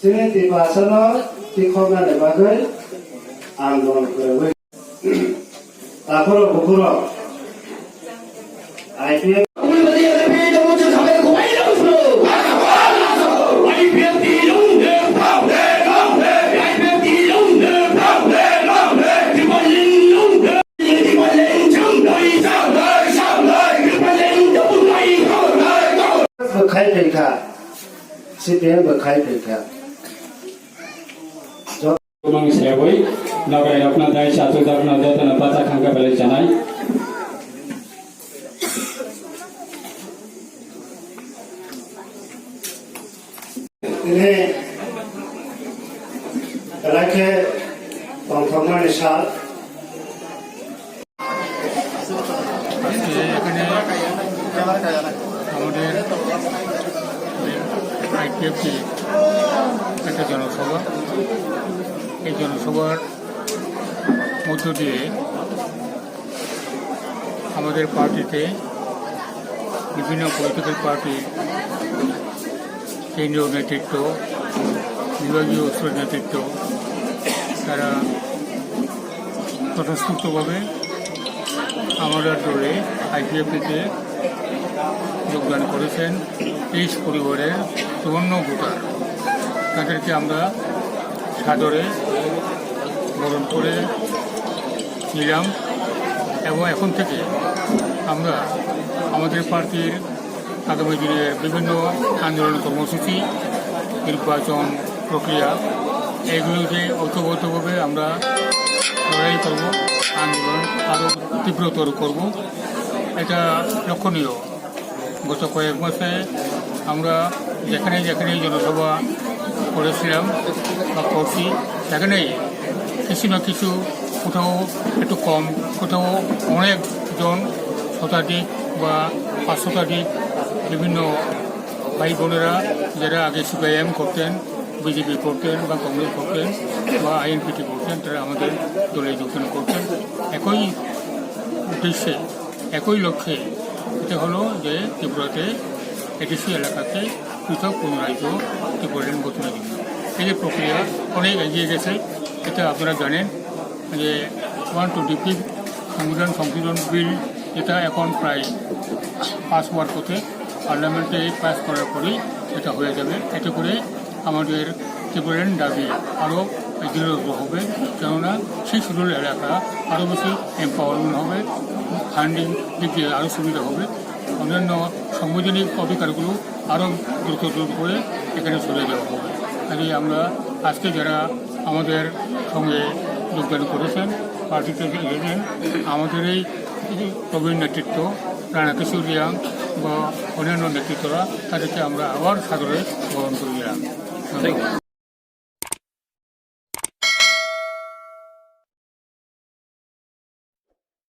जोंनि निर्वाचनाव दिखांनानै बागै आन्दोलन खालामो তারপরে বকুরা আইপিএল খাই ফেলখা সিপিএম খাই ফেলখা गोबां हिसाबै नगाय रखना दाय साथु दाखना जतन पाचा खांगा बेले जानाय ini রাখে পংথমানি সাল এখানে আমাদের আইপিএফটি একটা জনসভা এই জনসভার মধ্য দিয়ে আমাদের পার্টিতে বিভিন্ন পলিটিক্যাল পার্টির কেন্দ্রীয় নেতৃত্ব বিভাগীয় স্তরের নেতৃত্ব তারা স্বতঃস্ফূর্তভাবে আমাদের দলে আইপিএফটিতে যোগদান করেছেন 23 পরিবারের 54 ভোটার তাদেরকে আমরা সাদরে বরণ করে নিলাম এবং এখন থেকে আমরা আমাদের পার্টির আগামী দিনের বিভিন্ন আন্দোলন কর্মসূচি নির্বাচন প্রক্রিয়া এগুলোকে ঐক্যবদ্ধভাবে আমরা লড়াই করব আন্দোলন আরও তীব্রতর করব এটা লক্ষণীয় গত কয়েক মাসে আমরা যেখানে যেখানে জনসভা করেছিলাম বা করছি সেখানেই কিছু না কিছু কোথাও একটু কম কোথাও অনেকজন শতাধিক বা 5 শতাধিক বিভিন্ন ভাই বোনেরা যারা আগে সিপিআইএম করতেন বিজেপি করতেন বা কংগ্রেস করতেন বা আইএনপিটি করতেন তারা আমাদের দলে যোগদান করতেন একই উদ্দেশ্যে একই লক্ষ্যে এটা হলো যে ত্রিপুরাতে এডিসি এলাকাতে পৃথক কোন রাজ্য ত্রিপুরার গঠনের জন্য এই যে প্রক্রিয়া অনেক এগিয়ে গেছে এটা আপনারা জানেন যে 125 সংবিধান সংশোধন বিল এটা এখন প্রায় পাস হওয়ার পথে পার্লামেন্টে পাস করার পরেই এটা হয়ে যাবে এতে করে আমাদের ত্রিপুরার দাবি আরও দৃঢ় হবে কেননা সেই শিডিউল এলাকা আরও বেশি এম্পাওয়ারমেন্ট হবে ফান্ডিং দিক দিয়ে আরও সুবিধা হবে অন্যান্য সাংবিধানিক অধিকারগুলো আরও দ্রুত করে এখানে চলে যাওয়া হবে কাজে আমরা আজকে যারা আমাদের সঙ্গে যোগদান করেছেন পার্টিতে এসেছেন আমাদের এই প্রবীণ নেতৃত্ব রানা কিশোর রিয়াং বা অন্যান্য নেতৃত্বরা তাদেরকে আমরা আবার সাদরে গ্রহণ করে দিলাম।